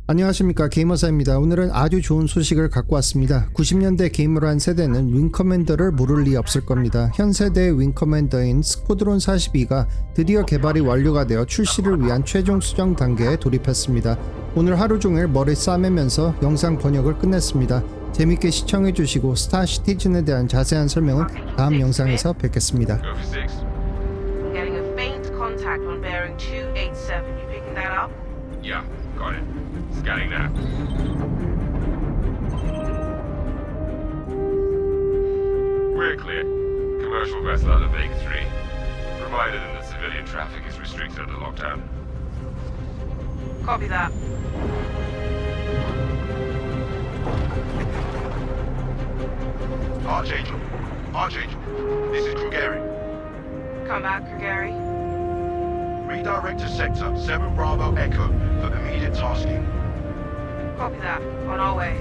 안녕하십니까, 게임어사입니다. 오늘은 아주 좋은 소식을 갖고 왔습니다. 90년대 게임으로 한 세대는 윙 커맨더를 모를 리 없을 겁니다. 현 세대의 윙 커맨더인 스쿼드론 42가 드디어 개발이 완료가 되어 출시를 위한 최종 수정 단계에 돌입했습니다. 오늘 하루 종일 머리 싸매면서 영상 번역을 끝냈습니다. 재밌게 시청해주시고 스타시티즌에 대한 자세한 설명은 다음 영상에서 뵙겠습니다. Getting a faint contact on bearing 287. You picking that up? Yeah, got it. Scanning now. We're clear. Commercial vessel out of Lake 3. Provided that civilian traffic is restricted under lockdown. Copy that. Archangel. Archangel. This is Krugeri. Come back, Gary. Redirect to sector 7 Bravo Echo for immediate tasking. Copy that. On our way.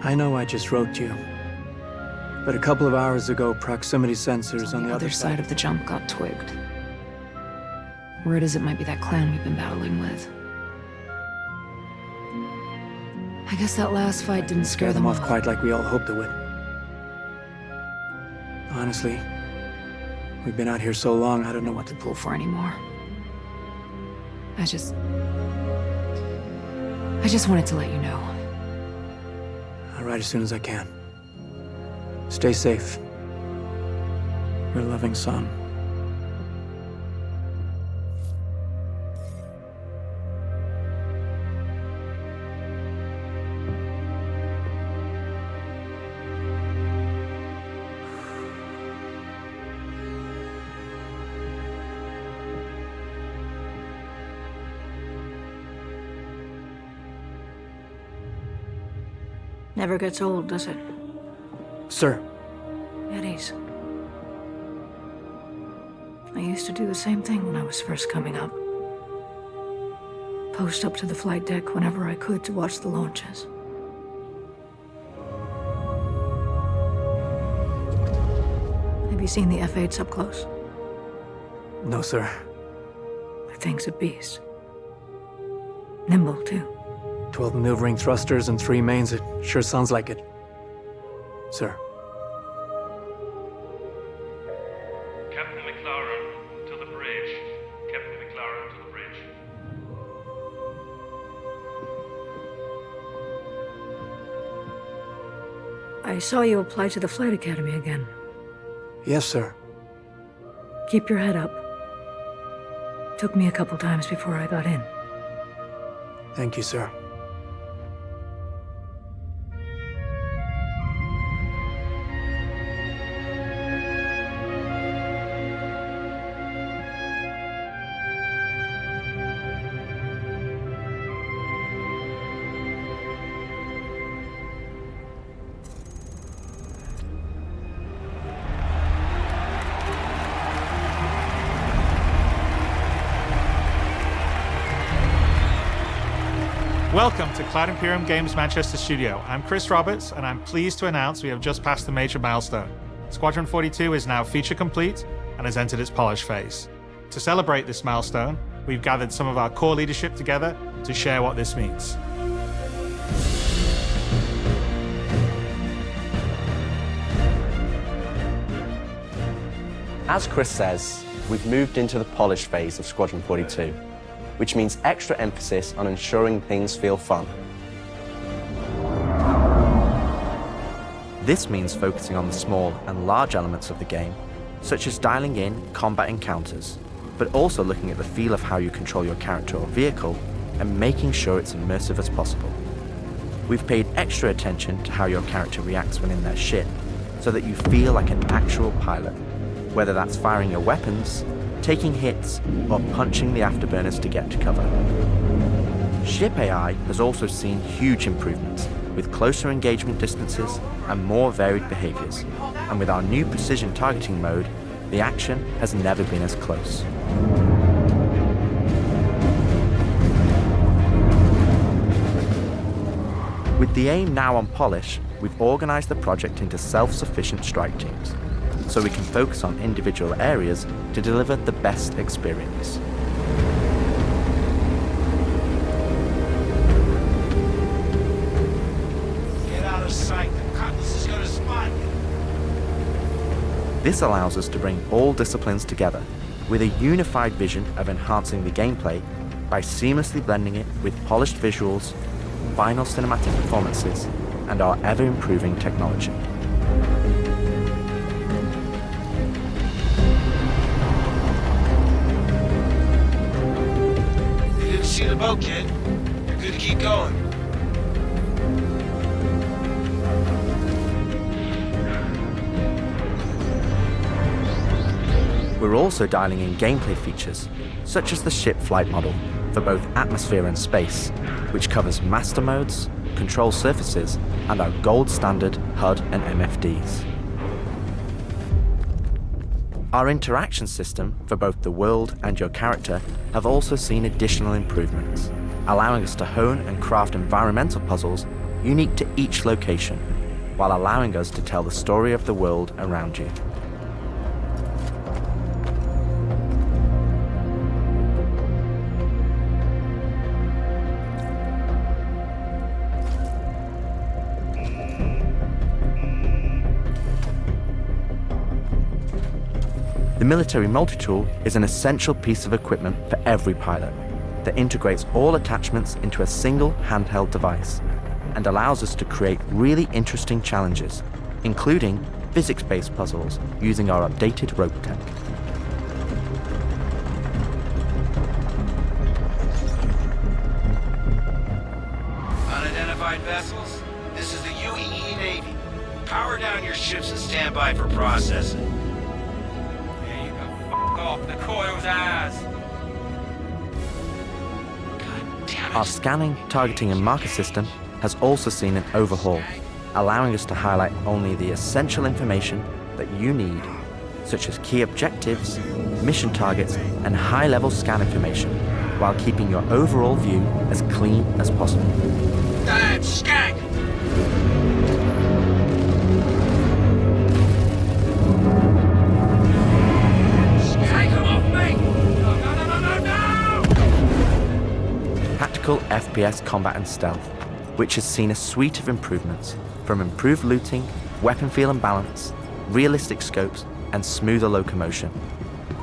I know I just wrote you, but a couple of hours ago, proximity sensors on the other side of the jump got twigged. Word is it might be that clan we've been battling with. I guess that last fight didn't scare them off quite like we all hoped it would. Honestly, we've been out here so long, I don't know what to pull for anymore. I just wanted to let you know. I'll write as soon as I can. Stay safe. Your loving son. Never gets old, does it? Sir. Eddies. I used to do the same thing when I was first coming up. Post up to the flight deck whenever I could to watch the launches. Have you seen the F-8s up close? No, sir. The thing's a beast. Nimble, too. 12 maneuvering thrusters and 3 mains. It sure sounds like it. Sir. Captain McLaren to the bridge. Captain McLaren to the bridge. I saw you apply to the Flight Academy again. Yes, sir. Keep your head up. Took me a couple times before I got in. Thank you, sir. Welcome to Cloud Imperium Games Manchester Studio. I'm Chris Roberts, and I'm pleased to announce we have just passed a major milestone. Squadron 42 is now feature complete and has entered its polish phase. To celebrate this milestone, we've gathered some of our core leadership together to share what this means. As Chris says, we've moved into the polish phase of Squadron 42, which means extra emphasis on ensuring things feel fun. This means focusing on the small and large elements of the game, such as dialing in combat encounters, but also looking at the feel of how you control your character or vehicle and making sure it's immersive as possible. We've paid extra attention to how your character reacts when in their ship, so that you feel like an actual pilot, whether that's firing your weapons, taking hits, or punching the afterburners to get to cover. Ship AI has also seen huge improvements, with closer engagement distances and more varied behaviours, and with our new precision targeting mode, the action has never been as close. With the aim now on polish, we've organised the project into self-sufficient strike teams, so we can focus on individual areas to deliver the best experience. Get out of sight. The cutlass is gonna spot you. This allows us to bring all disciplines together with a unified vision of enhancing the gameplay by seamlessly blending it with polished visuals, final cinematic performances, and our ever-improving technology. You didn't see the boat, kid. You're good to keep going. We're also dialing in gameplay features, such as the ship flight model for both atmosphere and space, which covers master modes, control surfaces, and our gold standard HUD and MFDs. Our interaction system for both the world and your character have also seen additional improvements, allowing us to hone and craft environmental puzzles unique to each location, while allowing us to tell the story of the world around you. The military multi-tool is an essential piece of equipment for every pilot that integrates all attachments into a single handheld device and allows us to create really interesting challenges, including physics-based puzzles using our updated rope tech. Unidentified vessels? This is the UEE Navy. Power down your ships and stand by for processing. There you go. F off the coil's eyes. God damn it. Our scanning, targeting, and marker system has also seen an overhaul, allowing us to highlight only the essential information that you need, such as key objectives, mission targets, and high-level scan information, while keeping your overall view as clean as possible. Damn skank! Take him off me! No! Tactical FPS combat and stealth, which has seen a suite of improvements, from improved looting, weapon feel and balance, realistic scopes, and smoother locomotion,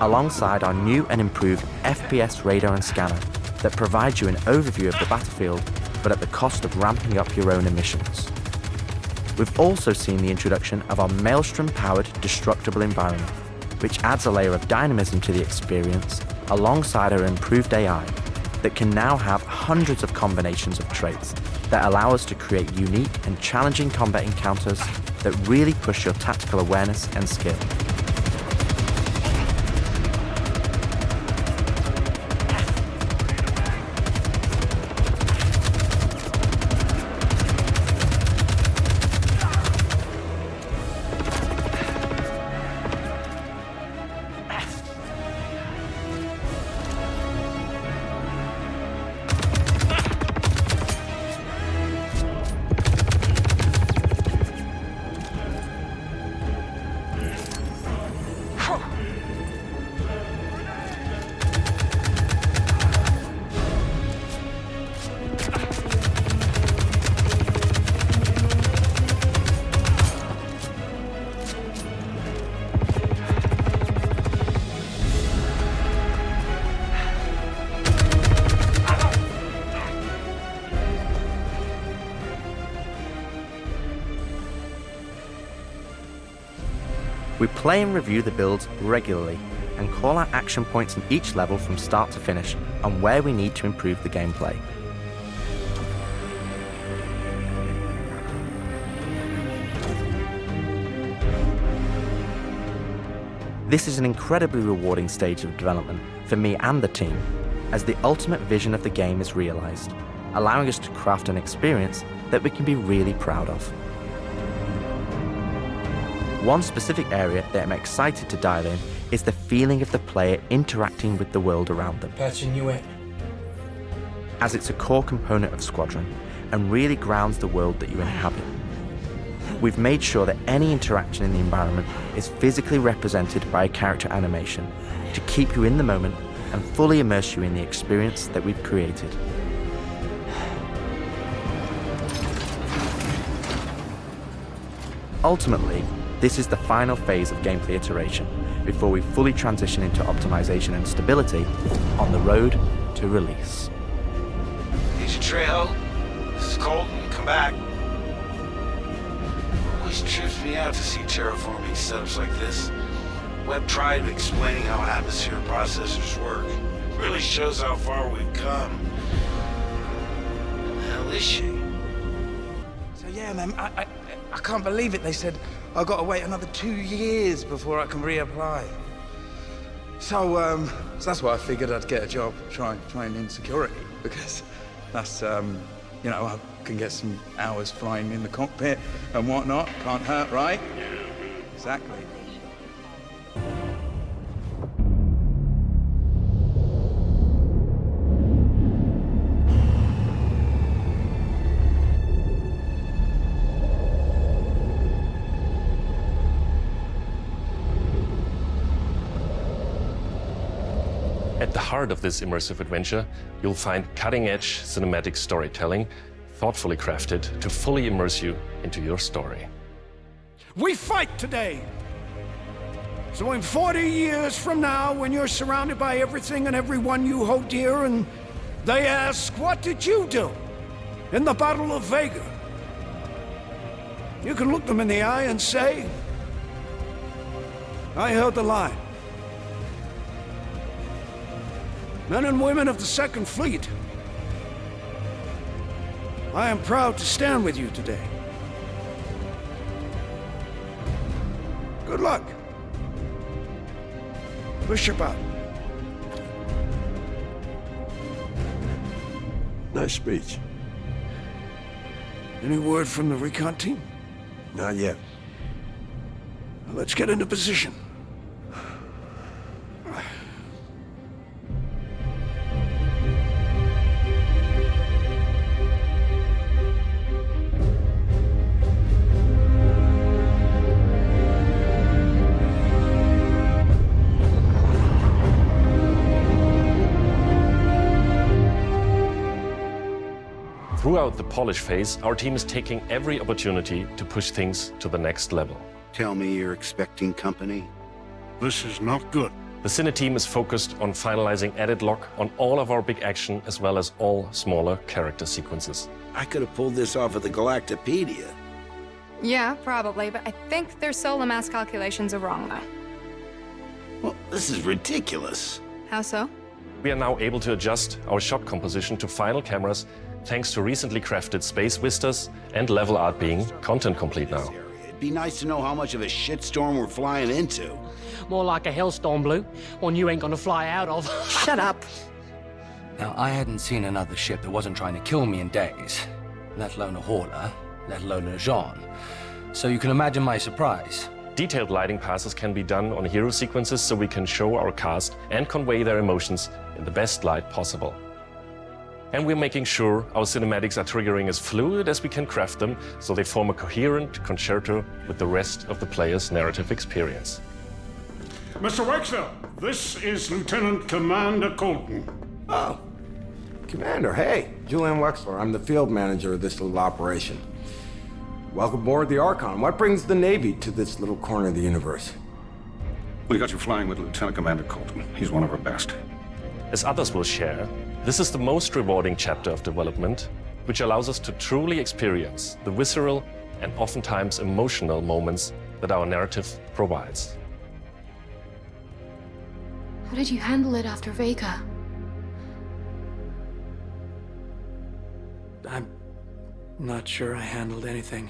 alongside our new and improved FPS radar and scanner that provides you an overview of the battlefield, but at the cost of ramping up your own emissions. We've also seen the introduction of our Maelstrom-powered destructible environment, which adds a layer of dynamism to the experience, alongside our improved AI, that can now have hundreds of combinations of traits that allow us to create unique and challenging combat encounters that really push your tactical awareness and skill. We play and review the builds regularly and call out action points in each level from start to finish and where we need to improve the gameplay. This is an incredibly rewarding stage of development for me and the team, as the ultimate vision of the game is realized, allowing us to craft an experience that we can be really proud of. One specific area that I'm excited to dial in is the feeling of the player interacting with the world around them, Patching you in. as it's a core component of Squadron and really grounds the world that you inhabit. We've made sure that any interaction in the environment is physically represented by a character animation to keep you in the moment and fully immerse you in the experience that we've created. Ultimately, this is the final phase of gameplay iteration before we fully transition into optimization and stability on the road to release. Agent Trejo, this is Colton. Come back. Always trips me out to see terraforming setups like this. Webb tried explaining how atmosphere processors work. Really shows how far we've come. The hell is she? So yeah, man, I can't believe it. They said I got to wait another 2 years before I can reapply. So that's why I figured I'd get a job trying in security, because that's you know, I can get some hours flying in the cockpit and whatnot. Can't hurt, right? Exactly. At the heart of this immersive adventure, you'll find cutting-edge cinematic storytelling, thoughtfully crafted to fully immerse you into your story. We fight today. So in 40 years from now, when you're surrounded by everything and everyone you hold dear, and they ask, what did you do in the Battle of Vega? You can look them in the eye and say, I held the line. Men and women of the Second Fleet, I am proud to stand with you today. Good luck. Push about. Nice speech. Any word from the recon team? Not yet. Well, let's get into position. Throughout the polish phase, our team is taking every opportunity to push things to the next level. Tell me you're expecting company? This is not good. The Cine team is focused on finalizing edit lock on all of our big action as well as all smaller character sequences. I could have pulled this off of the Galactopedia. Yeah, probably, but I think their solar mass calculations are wrong, though. Well, this is ridiculous. How so? We are now able to adjust our shot composition to final cameras thanks to recently crafted space vistas and level art being content complete now. It'd be nice to know how much of a shitstorm we're flying into. More like a hellstorm, Blue. One you ain't gonna fly out of. Shut up. Now, I hadn't seen another ship that wasn't trying to kill me in days, let alone a hauler, let alone a Jean. So you can imagine my surprise. Detailed lighting passes can be done on hero sequences so we can show our cast and convey their emotions in the best light possible. And we're making sure our cinematics are triggering as fluid as we can craft them so they form a coherent concerto with the rest of the player's narrative experience. Mr. Wexler, this is Lieutenant Commander Colton. Oh, Commander, hey. Julian Wexler, I'm the field manager of this little operation. Welcome aboard the Archon. What brings the Navy to this little corner of the universe? We got you flying with Lieutenant Commander Colton. He's one of our best. As others will share, this is the most rewarding chapter of development, which allows us to truly experience the visceral and oftentimes emotional moments that our narrative provides. How did you handle it after Vega? I'm not sure I handled anything.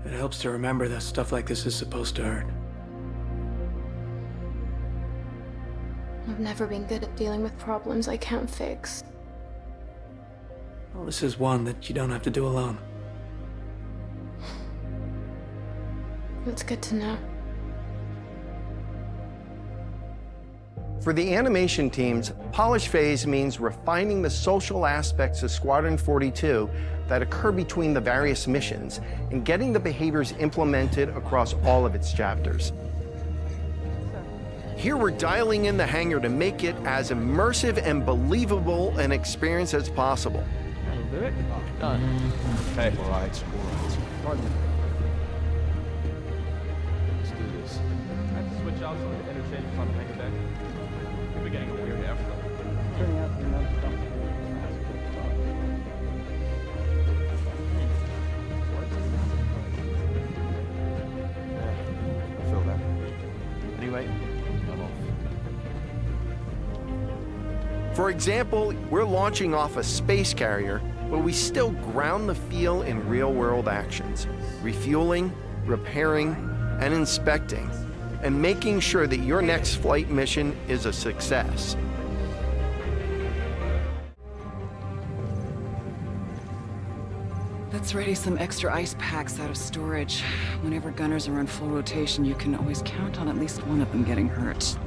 It helps to remember that stuff like this is supposed to hurt. I've never been good at dealing with problems I can't fix. Well, this is one that you don't have to do alone. That's good to know. For the animation teams, polish phase means refining the social aspects of Squadron 42 that occur between the various missions and getting the behaviors implemented across all of its chapters. Here we're dialing in the hangar to make it as immersive and believable an experience as possible. Done. Hey. All right. Pardon me. Let's do this. I have to switch out some of the interchange from the hangar deck. We're getting a weird airflow. Turning out to be another stuff. I feel that. Anyway, I'm off. For example, we're launching off a space carrier, but we still ground the feel in real-world actions, refueling, repairing, and inspecting, and making sure that your next flight mission is a success. Let's ready some extra ice packs out of storage. Whenever gunners are on full rotation, you can always count on at least one of them getting hurt.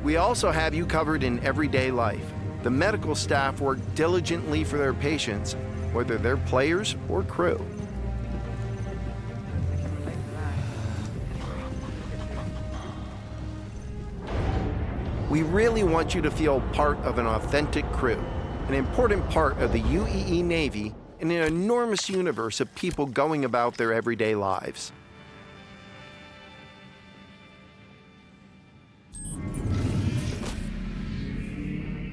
We also have you covered in everyday life. The medical staff work diligently for their patients, whether they're players or crew. We really want you to feel part of an authentic crew, an important part of the UEE Navy in an enormous universe of people going about their everyday lives.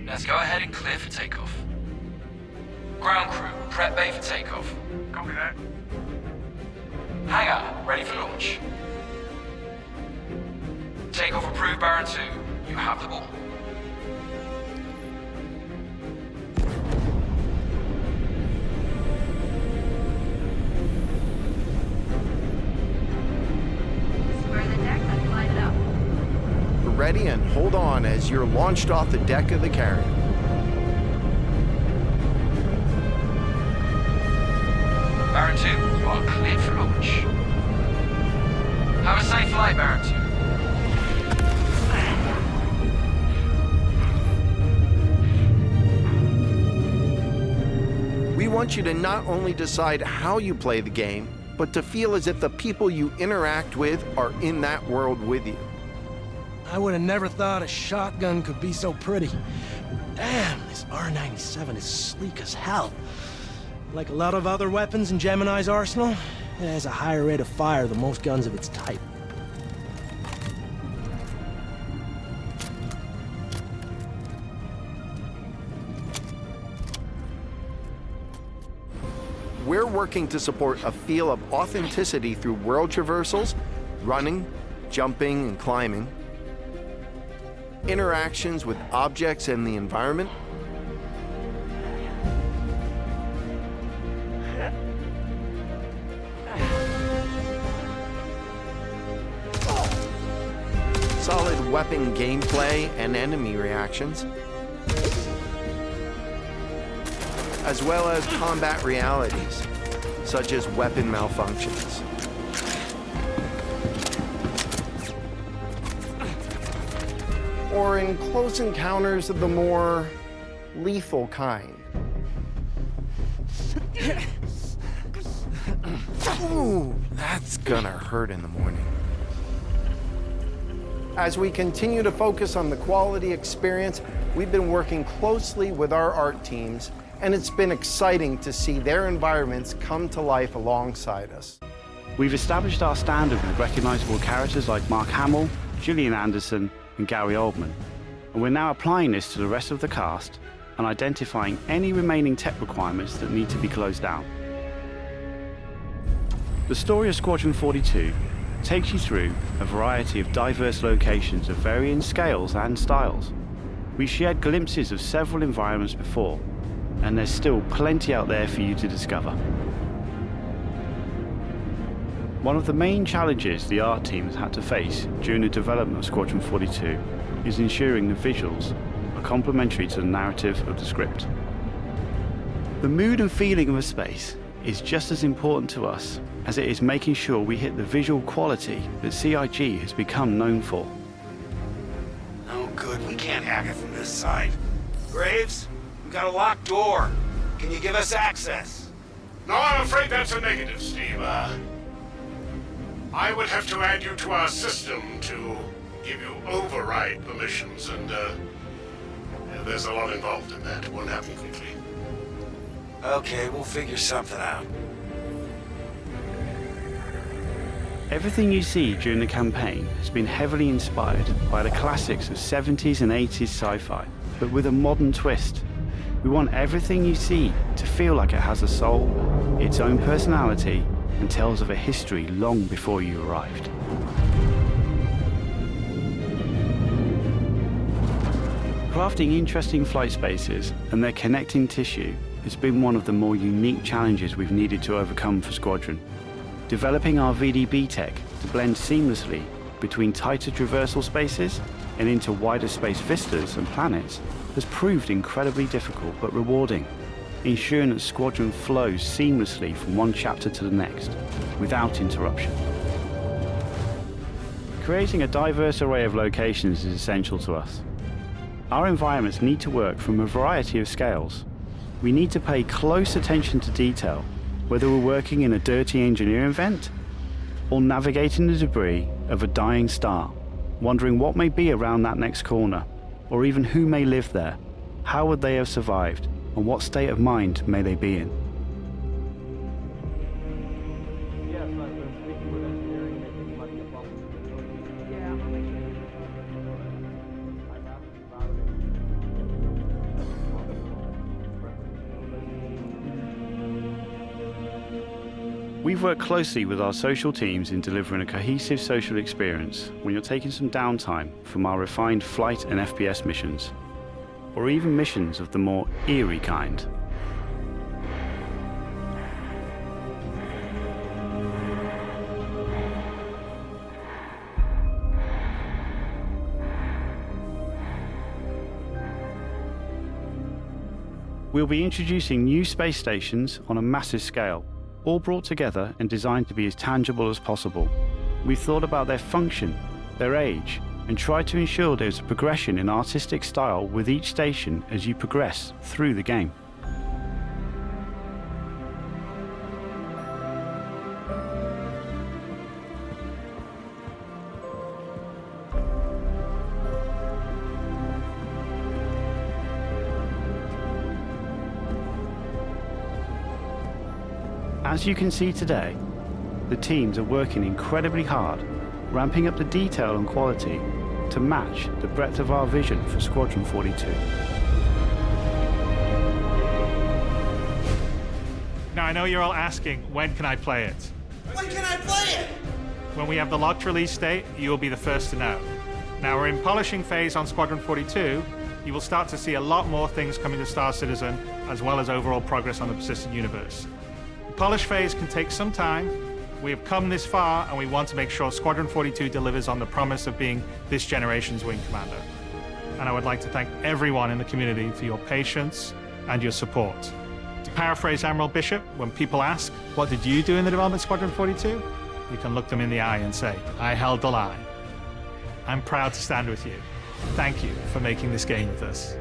Let's go ahead and clear for takeoff. Ground crew, prep bay for takeoff. Copy that. Hangar, ready for launch. Takeoff approved, Baron 2. You have the ball. Square the deck and line it up. Ready and hold on as you're launched off the deck of the carrier. Baron 2, you are cleared for launch. Have a safe flight, Baron 2. We want you to not only decide how you play the game, but to feel as if the people you interact with are in that world with you. I would have never thought a shotgun could be so pretty. Damn, this R97 is sleek as hell. Like a lot of other weapons in Gemini's arsenal, it has a higher rate of fire than most guns of its type. We're working to support a feel of authenticity through world traversals, running, jumping, and climbing, interactions with objects and the environment, solid weapon gameplay and enemy reactions, as well as combat realities, such as weapon malfunctions. Or in close encounters of the more lethal kind. Ooh, that's gonna hurt in the morning. As we continue to focus on the quality experience, we've been working closely with our art teams, and it's been exciting to see their environments come to life alongside us. We've established our standard with recognizable characters like Mark Hamill, Gillian Anderson, and Gary Oldman, and we're now applying this to the rest of the cast and identifying any remaining tech requirements that need to be closed out. The story of Squadron 42 takes you through a variety of diverse locations of varying scales and styles. We shared glimpses of several environments before, and there's still plenty out there for you to discover. One of the main challenges the art team has had to face during the development of Squadron 42 is ensuring the visuals are complementary to the narrative of the script. The mood and feeling of a space is just as important to us as it is making sure we hit the visual quality that CIG has become known for. Oh, good. We can't hack it from this side. Graves, we've got a locked door. Can you give us access? No, I'm afraid that's a negative, Steve. I would have to add you to our system to give you override permissions, and there's a lot involved in that. It won't happen quickly. Okay, we'll figure something out. Everything you see during the campaign has been heavily inspired by the classics of 70s and 80s sci-fi, but with a modern twist. We want everything you see to feel like it has a soul, its own personality, and tells of a history long before you arrived. Crafting interesting flight spaces and their connecting tissue has been one of the more unique challenges we've needed to overcome for Squadron. Developing our VDB tech to blend seamlessly between tighter traversal spaces and into wider space vistas and planets has proved incredibly difficult but rewarding, ensuring that Squadron flows seamlessly from one chapter to the next, without interruption. Creating a diverse array of locations is essential to us. Our environments need to work from a variety of scales. We need to pay close attention to detail, whether we're working in a dirty engineering vent or navigating the debris of a dying star, wondering what may be around that next corner, or even who may live there, how would they have survived, and what state of mind may they be in. We've worked closely with our social teams in delivering a cohesive social experience when you're taking some downtime from our refined flight and FPS missions, or even missions of the more eerie kind. We'll be introducing new space stations on a massive scale, all brought together and designed to be as tangible as possible. We've thought about their function, their age, and tried to ensure there's a progression in artistic style with each station as you progress through the game. As you can see today, the teams are working incredibly hard, ramping up the detail and quality to match the breadth of our vision for Squadron 42. Now I know you're all asking, when can I play it? When can I play it? When we have the locked release date, you will be the first to know. Now we're in polishing phase on Squadron 42. You will start to see a lot more things coming to Star Citizen, as well as overall progress on the persistent universe. The polish phase can take some time. We have come this far, and we want to make sure Squadron 42 delivers on the promise of being this generation's wing commander. And I would like to thank everyone in the community for your patience and your support. To paraphrase Admiral Bishop, when people ask, what did you do in the development of Squadron 42? You can look them in the eye and say, I held the line. I'm proud to stand with you. Thank you for making this game with us.